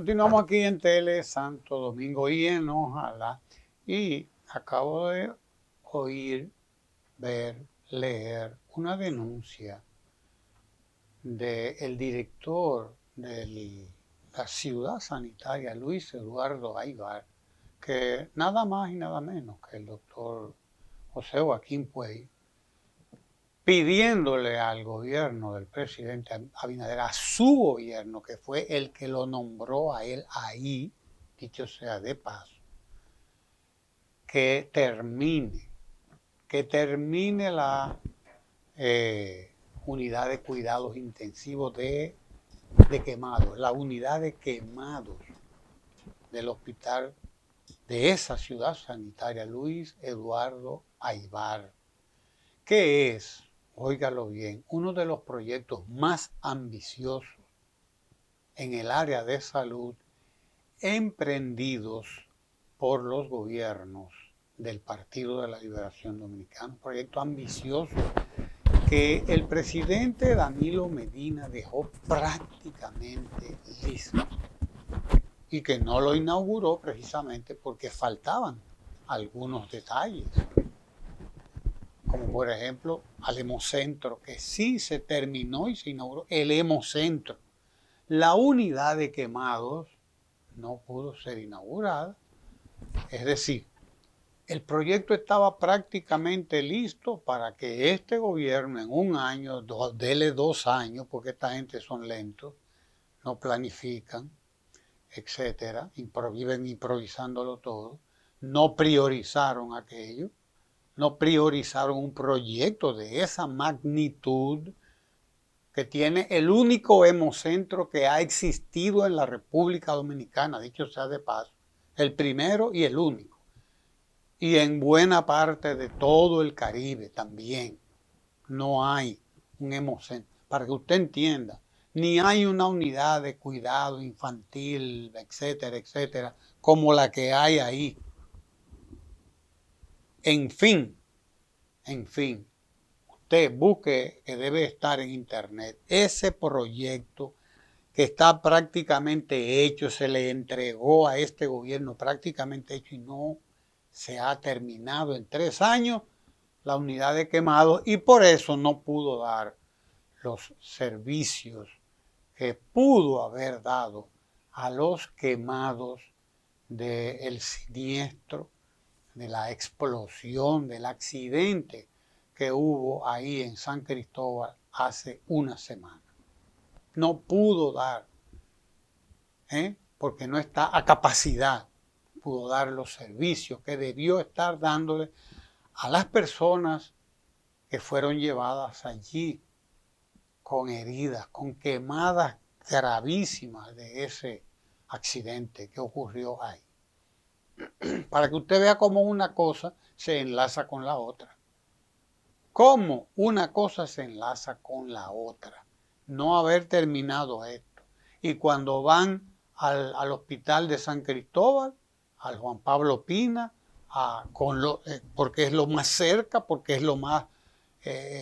Continuamos aquí en Tele Santo Domingo y en Ojalá. Y acabo de oír, ver, leer una denuncia del director de la ciudad sanitaria, Luis Eduardo Aybar, que nada más y nada menos que el doctor José Joaquín Puey, pidiéndole al gobierno del presidente Abinader, a su gobierno, que fue el que lo nombró a él ahí, dicho sea de paso, que termine la unidad de cuidados intensivos de quemados, la unidad de quemados del hospital de esa ciudad sanitaria, Luis Eduardo Aybar, que es, óigalo bien, uno de los proyectos más ambiciosos en el área de salud emprendidos por los gobiernos del Partido de la Liberación Dominicana. Un proyecto ambicioso que el presidente Danilo Medina dejó prácticamente listo y que no lo inauguró precisamente porque faltaban algunos detalles, como por ejemplo al Hemocentro, que sí se terminó y se inauguró el Hemocentro. La unidad de quemados no pudo ser inaugurada, es decir, el proyecto estaba prácticamente listo para que este gobierno en un año, dele 2 años, porque esta gente son lentos, no planifican, etcétera, viven improvisándolo todo, no priorizaron aquello, no priorizaron un proyecto de esa magnitud que tiene el único hemocentro que ha existido en la República Dominicana, dicho sea de paso, el primero y el único, y en buena parte de todo el Caribe también. No hay un hemocentro, para que usted entienda, ni hay una unidad de cuidado infantil, etcétera, etcétera, como la que hay ahí. En fin, usted busque, que debe estar en internet, ese proyecto que está prácticamente hecho, se le entregó a este gobierno prácticamente hecho y no se ha terminado en 3 años la unidad de quemados, y por eso no pudo dar los servicios que pudo haber dado a los quemados del siniestro, de la explosión, del accidente que hubo ahí en San Cristóbal hace una semana. No pudo dar, porque no está a capacidad, pudo dar los servicios que debió estar dándole a las personas que fueron llevadas allí con heridas, con quemadas gravísimas de ese accidente que ocurrió ahí. Para que usted vea cómo una cosa se enlaza con la otra. Cómo una cosa se enlaza con la otra. No haber terminado esto. Y cuando van al hospital de San Cristóbal, al Juan Pablo Pina, porque es lo más cerca, porque es lo más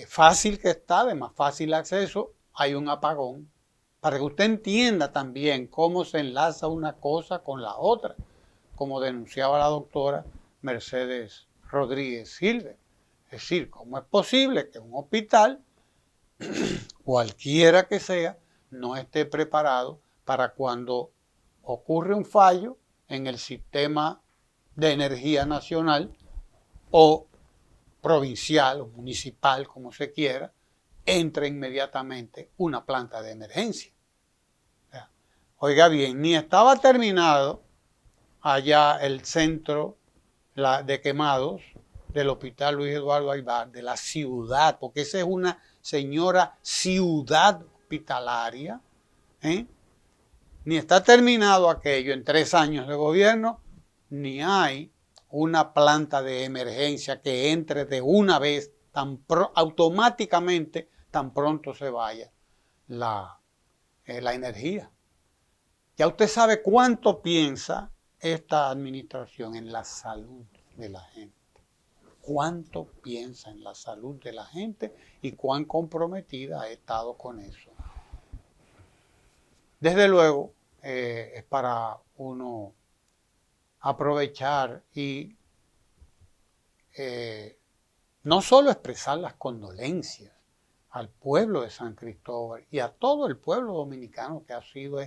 fácil que está, de más fácil acceso, hay un apagón. Para que usted entienda también cómo se enlaza una cosa con la otra, como denunciaba la doctora Mercedes Rodríguez Silver. Es decir, ¿cómo es posible que un hospital, cualquiera que sea, no esté preparado para cuando ocurre un fallo en el sistema de energía nacional o provincial o municipal, como se quiera, entre inmediatamente una planta de emergencia? Oiga bien, ni estaba terminado allá el centro de quemados del hospital Luis Eduardo Aybar, de la ciudad, porque esa es una señora ciudad hospitalaria, ni está terminado aquello en 3 años de gobierno, ni hay una planta de emergencia que entre de una vez automáticamente tan pronto se vaya la energía. Ya usted sabe cuánto piensa esta administración en la salud de la gente. Cuánto piensa en la salud de la gente y cuán comprometida ha estado con eso. Desde luego, es para uno aprovechar y no solo expresar las condolencias al pueblo de San Cristóbal y a todo el pueblo dominicano que ha sido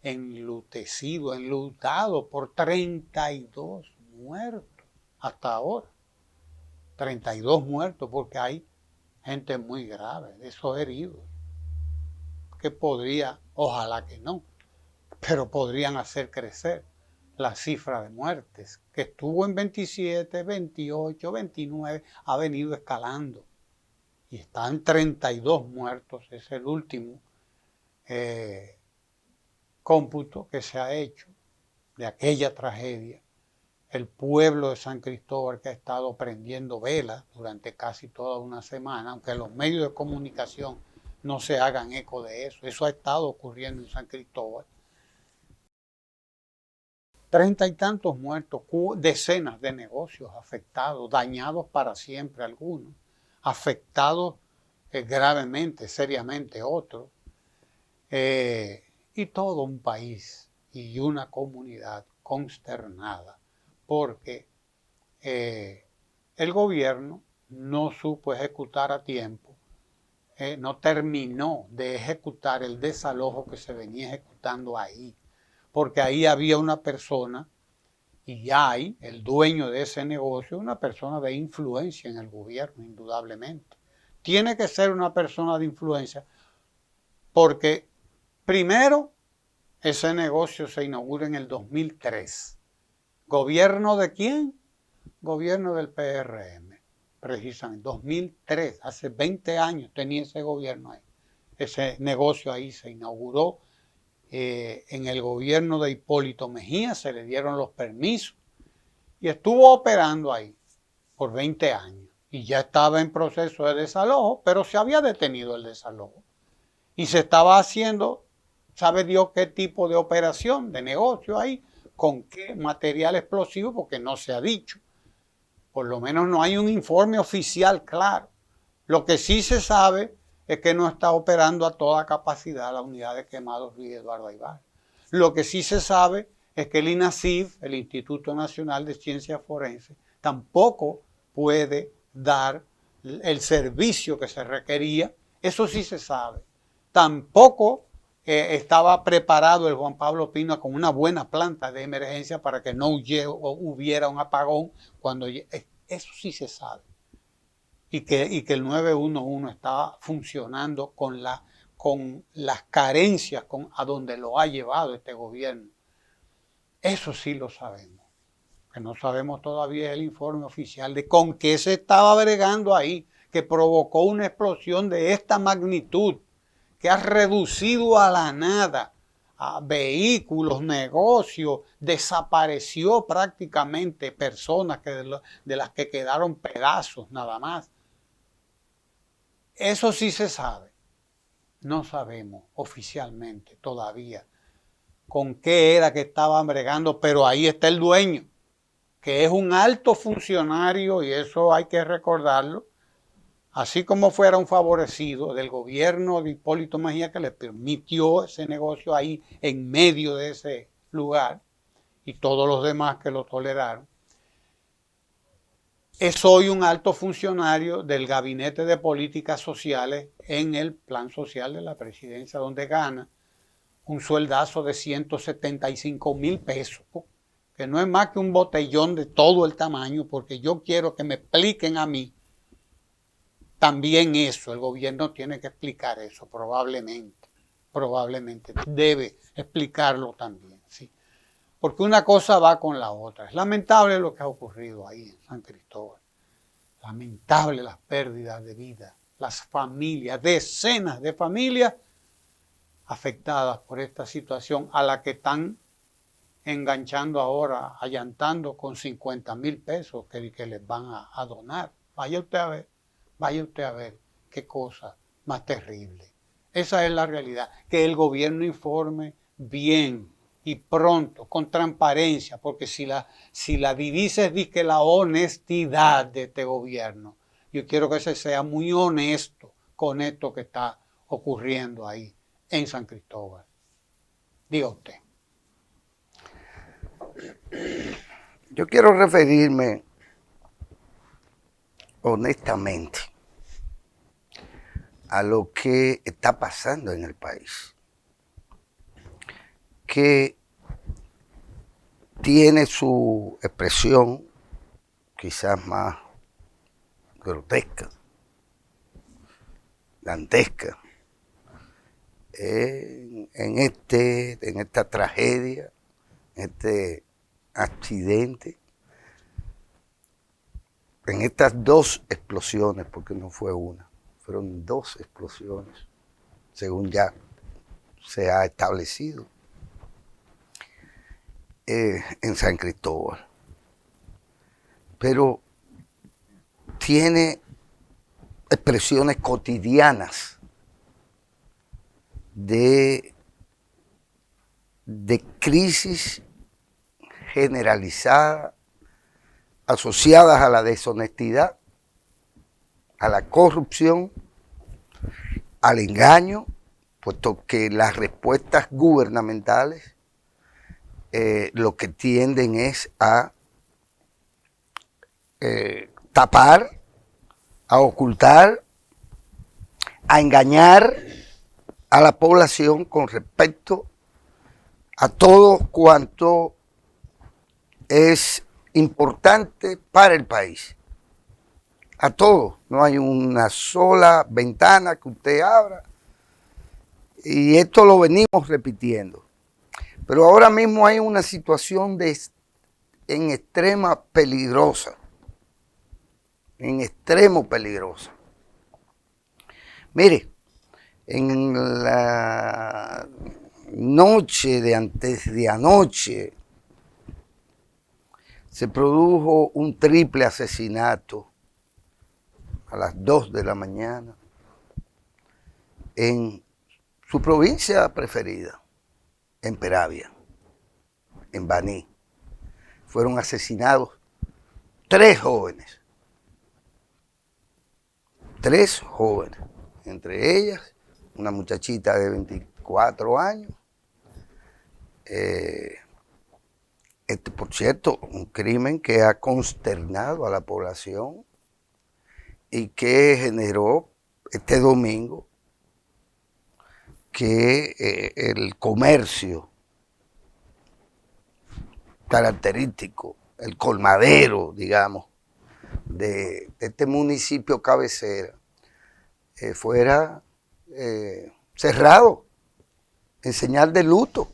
enlutecido, enlutado por 32 muertos hasta ahora. 32 muertos porque hay gente muy grave, de esos heridos, que podría, ojalá que no, pero podrían hacer crecer la cifra de muertes, que estuvo en 27, 28, 29, ha venido escalando y están 32 muertos, es el último cómputo que se ha hecho de aquella tragedia. El pueblo de San Cristóbal, que ha estado prendiendo velas durante casi toda una semana, aunque los medios de comunicación no se hagan eco de eso, eso ha estado ocurriendo en San Cristóbal. 30 y tantos muertos, decenas de negocios afectados, dañados para siempre algunos, afectados gravemente, seriamente otros, y todo un país y una comunidad consternada porque el gobierno no supo ejecutar a tiempo, no terminó de ejecutar el desalojo que se venía ejecutando ahí, porque ahí había una persona, y hay el dueño de ese negocio, una persona de influencia en el gobierno, indudablemente. Tiene que ser una persona de influencia porque, primero, ese negocio se inaugura en el 2003. ¿Gobierno de quién? Gobierno del PRM, precisamente. 2003, hace 20 años tenía ese gobierno ahí. Ese negocio ahí se inauguró en el gobierno de Hipólito Mejía, se le dieron los permisos y estuvo operando ahí por 20 años. Y ya estaba en proceso de desalojo, pero se había detenido el desalojo. Y se estaba haciendo, sabe Dios qué tipo de operación, de negocio ahí, con qué material explosivo, porque no se ha dicho. Por lo menos no hay un informe oficial claro. Lo que sí se sabe es que no está operando a toda capacidad la unidad de quemados Luis Eduardo Aybar. Lo que sí se sabe es que el INACIF, el Instituto Nacional de Ciencias Forenses, tampoco puede dar el servicio que se requería. Eso sí se sabe. Tampoco estaba preparado el Juan Pablo Pino con una buena planta de emergencia para que no hubiera un apagón cuando eso sí se sabe. Y que el 911 estaba funcionando con las carencias a donde lo ha llevado este gobierno. Eso sí lo sabemos. Lo que no sabemos todavía es el informe oficial de con qué se estaba bregando ahí, que provocó una explosión de esta magnitud, que ha reducido a la nada a vehículos, negocios, desapareció prácticamente personas de las que quedaron pedazos nada más. Eso sí se sabe. No sabemos oficialmente todavía con qué era que estaban bregando, pero ahí está el dueño, que es un alto funcionario, y eso hay que recordarlo, así como fuera un favorecido del gobierno de Hipólito Mejía, que le permitió ese negocio ahí en medio de ese lugar, y todos los demás que lo toleraron. Es hoy un alto funcionario del Gabinete de Políticas Sociales en el Plan Social de la Presidencia, donde gana un sueldazo de 175,000 pesos, que no es más que un botellón de todo el tamaño, porque yo quiero que me expliquen a mí también eso. El gobierno tiene que explicar eso, probablemente debe explicarlo también, ¿sí? Porque una cosa va con la otra. Es lamentable lo que ha ocurrido ahí en San Cristóbal. Lamentable las pérdidas de vida, las familias, decenas de familias afectadas por esta situación a la que están enganchando ahora, allantando con 50,000 pesos que les van a donar. Vaya usted a ver qué cosa más terrible. Esa es la realidad. Que el gobierno informe bien y pronto, con transparencia, porque si la divisa es que la honestidad de este gobierno, yo quiero que se sea muy honesto con esto que está ocurriendo ahí en San Cristóbal. Diga usted. yo quiero referirme honestamente a lo que está pasando en el país, que tiene su expresión quizás más grotesca, dantesca, en esta tragedia, en este accidente, en estas dos explosiones, porque no fue una, fueron dos explosiones, según ya se ha establecido, en San Cristóbal. Pero tiene expresiones cotidianas de crisis generalizada, asociadas a la deshonestidad, a la corrupción, al engaño, puesto que las respuestas gubernamentales lo que tienden es a tapar, a ocultar, a engañar a la población con respecto a todo cuanto es importante para el país. A todo. No hay una sola ventana que usted abra. Y esto lo venimos repitiendo. Pero ahora mismo hay una situación en extrema peligrosa. En extremo peligrosa. Mire, en la noche de antes de anoche se produjo un triple asesinato a las 2 de la mañana en su provincia preferida, en Peravia, en Baní. Fueron asesinados 3 jóvenes. 3 jóvenes, entre ellas una muchachita de 24 años. Por cierto, un crimen que ha consternado a la población y que generó este domingo que el comercio característico, el colmadero, digamos, de este municipio cabecera, fuera cerrado en señal de luto.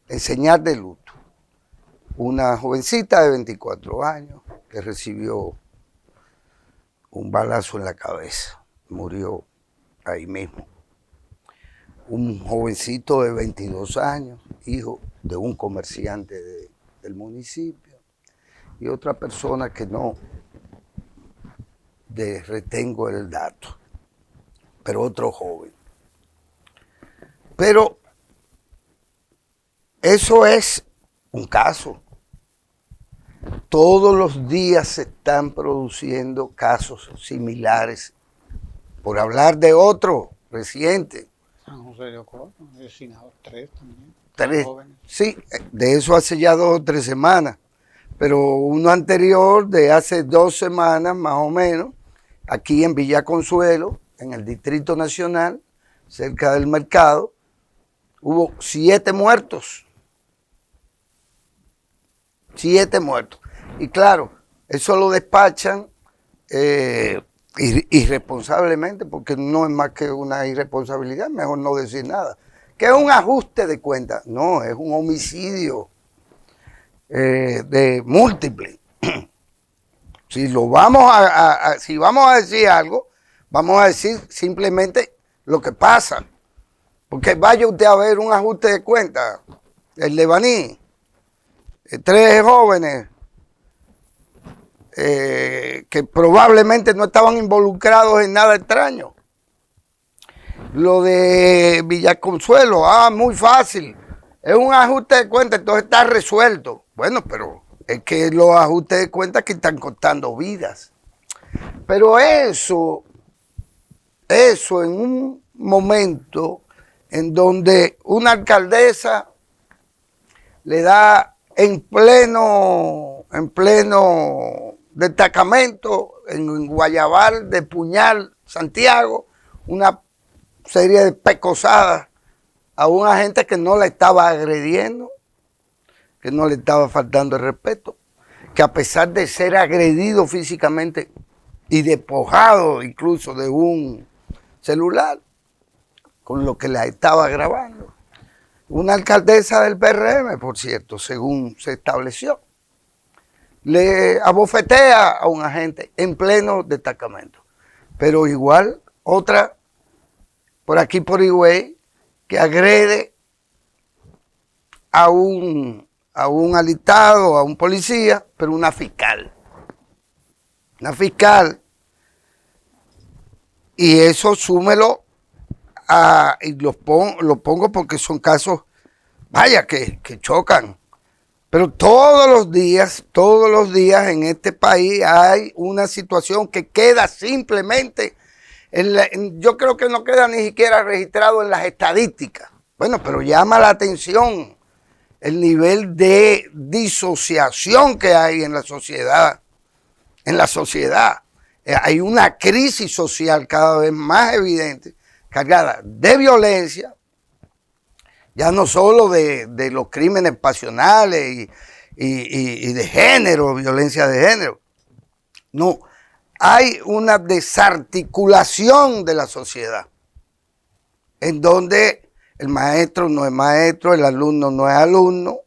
En señal de luto. Una jovencita de 24 años que recibió un balazo en la cabeza, murió ahí mismo. Un jovencito de 22 años, hijo de un comerciante del municipio, y otra persona que no retengo el dato, pero otro joven. Pero eso es un caso. Todos los días se están produciendo casos similares. Por hablar de otro reciente. San José de Ocoa, asesinados 3 también. 3. Jóvenes. Sí, de eso hace ya 2 o 3 semanas. Pero uno anterior, de hace 2 semanas más o menos, aquí en Villa Consuelo, en el Distrito Nacional, cerca del mercado, hubo 7 muertos. 7 muertos. Y claro, eso lo despachan irresponsablemente, porque no es más que una irresponsabilidad, mejor no decir nada. Que es un ajuste de cuentas. No, es un homicidio de múltiple. Si vamos a decir algo, vamos a decir simplemente lo que pasa. Porque vaya usted a ver un ajuste de cuentas, el de Baní, 3 jóvenes que probablemente no estaban involucrados en nada extraño. Lo de Villaconsuelo, muy fácil, es un ajuste de cuentas, entonces está resuelto. Bueno, pero es que los ajustes de cuentas que están costando vidas. Pero eso en un momento en donde una alcaldesa le da en pleno destacamento, en Guayabal de Puñal, Santiago, una serie de pecosadas a un agente que no le estaba agrediendo, que no le estaba faltando el respeto, que a pesar de ser agredido físicamente y despojado incluso de un celular, con lo que la estaba grabando, una alcaldesa del PRM, por cierto, según se estableció, le abofetea a un agente en pleno destacamento. Pero igual otra por aquí por Higüey que agrede a un alistado, a un policía, pero una fiscal. Una fiscal. Y eso súmelo y lo pongo porque son casos, vaya, que chocan. Pero todos los días en este país hay una situación que queda simplemente, yo creo que no queda ni siquiera registrado en las estadísticas. Bueno, pero llama la atención el nivel de disociación que hay en la sociedad. Hay una crisis social cada vez más evidente, cargada de violencia, ya no solo de los crímenes pasionales y de género, violencia de género. No, hay una desarticulación de la sociedad, en donde el maestro no es maestro, el alumno no es alumno,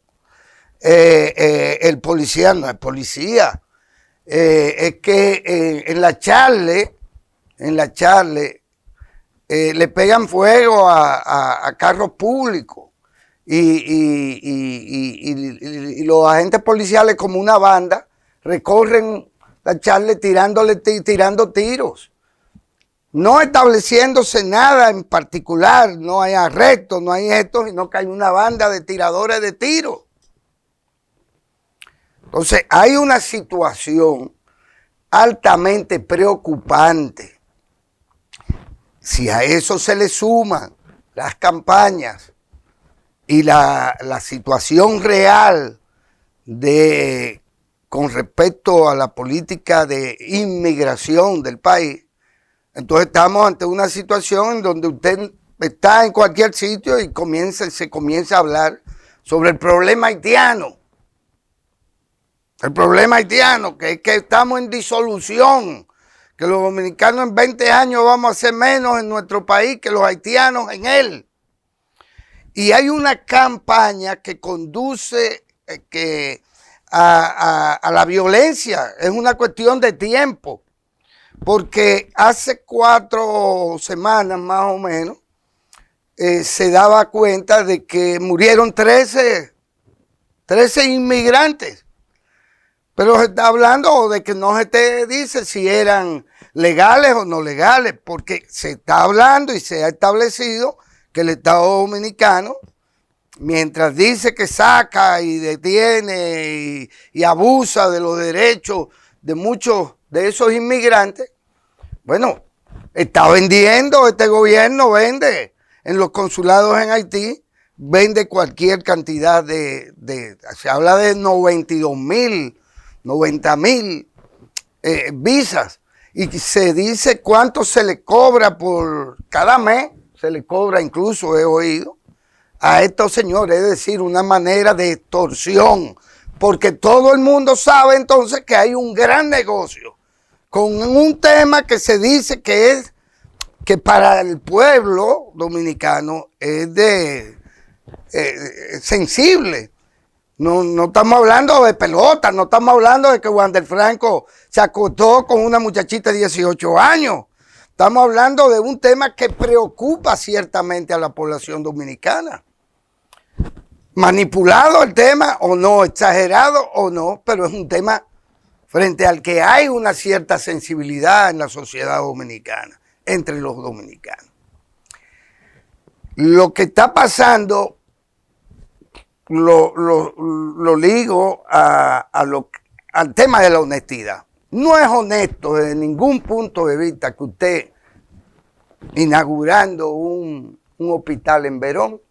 el policía no es policía. Es que en la charle le pegan fuego a carros públicos y los agentes policiales como una banda recorren la charle tirando tiros, no estableciéndose nada en particular, no hay arrestos, no hay esto, sino que hay una banda de tiradores de tiros. Entonces hay una situación altamente preocupante. Si a eso se le suman las campañas y la situación real con respecto a la política de inmigración del país, entonces estamos ante una situación en donde usted está en cualquier sitio y se comienza a hablar sobre el problema haitiano. El problema haitiano, que es que estamos en disolución, que los dominicanos en 20 años vamos a ser menos en nuestro país que los haitianos en él. Y hay una campaña que conduce a la violencia, es una cuestión de tiempo, porque hace 4 semanas más o menos se daba cuenta de que murieron 13 inmigrantes. Pero se está hablando de que no se te dice si eran legales o no legales, porque se está hablando y se ha establecido que el Estado Dominicano, mientras dice que saca y detiene y abusa de los derechos de muchos de esos inmigrantes, bueno, está vendiendo, este gobierno vende en los consulados en Haití, vende cualquier cantidad se habla de 90,000 visas, y se dice cuánto se le cobra por cada mes, se le cobra incluso, he oído, a estos señores, es decir, una manera de extorsión, porque todo el mundo sabe entonces que hay un gran negocio con un tema que se dice que para el pueblo dominicano es sensible. No estamos hablando de pelota, no estamos hablando de que Wander Franco se acostó con una muchachita de 18 años. Estamos hablando de un tema que preocupa ciertamente a la población dominicana. Manipulado el tema o no, exagerado o no, pero es un tema frente al que hay una cierta sensibilidad en la sociedad dominicana, entre los dominicanos. Lo que está pasando lo ligo al tema de la honestidad. No es honesto desde ningún punto de vista que usted, inaugurando un hospital en Verón,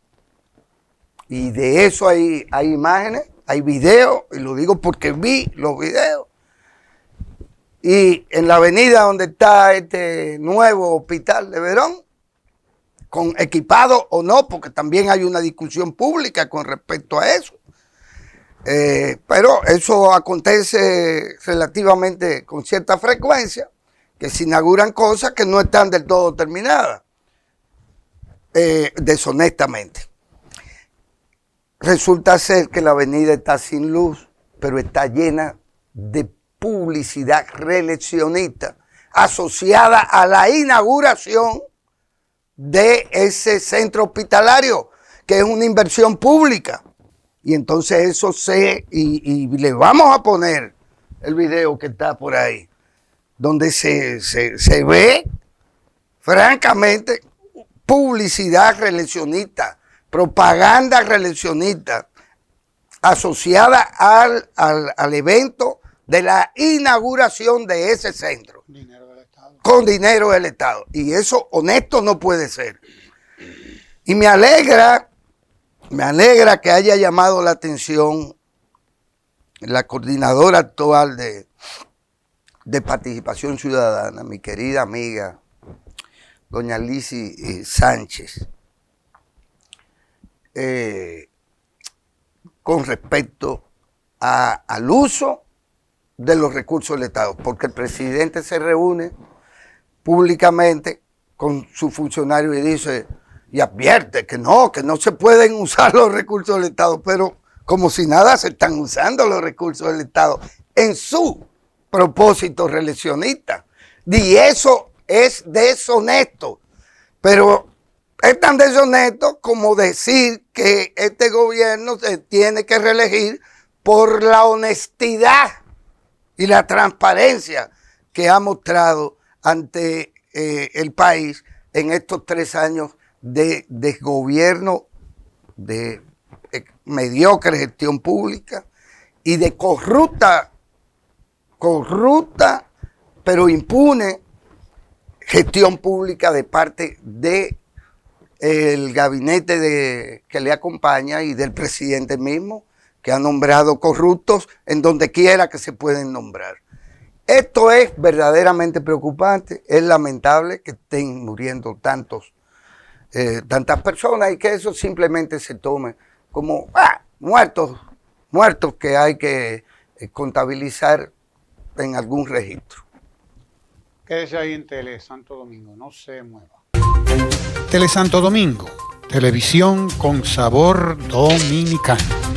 Y de eso hay imágenes, hay videos, y lo digo porque vi los videos. Y en la avenida donde está este nuevo hospital de Verón, con equipado o no, porque también hay una discusión pública con respecto a eso. Pero eso acontece relativamente con cierta frecuencia, que se inauguran cosas que no están del todo terminadas, deshonestamente. Resulta ser que la avenida está sin luz, pero está llena de publicidad reeleccionista asociada a la inauguración de ese centro hospitalario, que es una inversión pública. Y entonces eso y le vamos a poner el video que está por ahí, donde se ve francamente publicidad reeleccionista, propaganda reeleccionista asociada al evento de la inauguración de ese centro. Dinero del Estado. Con dinero del Estado. Y eso honesto no puede ser. Y me alegra que haya llamado la atención la coordinadora actual de Participación Ciudadana, mi querida amiga, doña Lizy Sánchez, con respecto al uso de los recursos del Estado, porque el presidente se reúne públicamente con su funcionario y dice, y advierte que no se pueden usar los recursos del Estado, pero como si nada se están usando los recursos del Estado en su propósito reeleccionista. Y eso es deshonesto, pero es tan deshonesto como decir que este gobierno se tiene que reelegir por la honestidad y la transparencia que ha mostrado ante el país en estos 3 años de desgobierno, de mediocre gestión pública y de corrupta pero impune gestión pública de parte del gabinete que le acompaña y del presidente mismo, que ha nombrado corruptos en donde quiera que se pueden nombrar. Esto es verdaderamente preocupante, es lamentable que estén muriendo tantas personas y que eso simplemente se tome como muertos que hay que contabilizar en algún registro. Quédese ahí en Tele Santo Domingo, no se mueva. Tele Santo Domingo, televisión con sabor dominicano.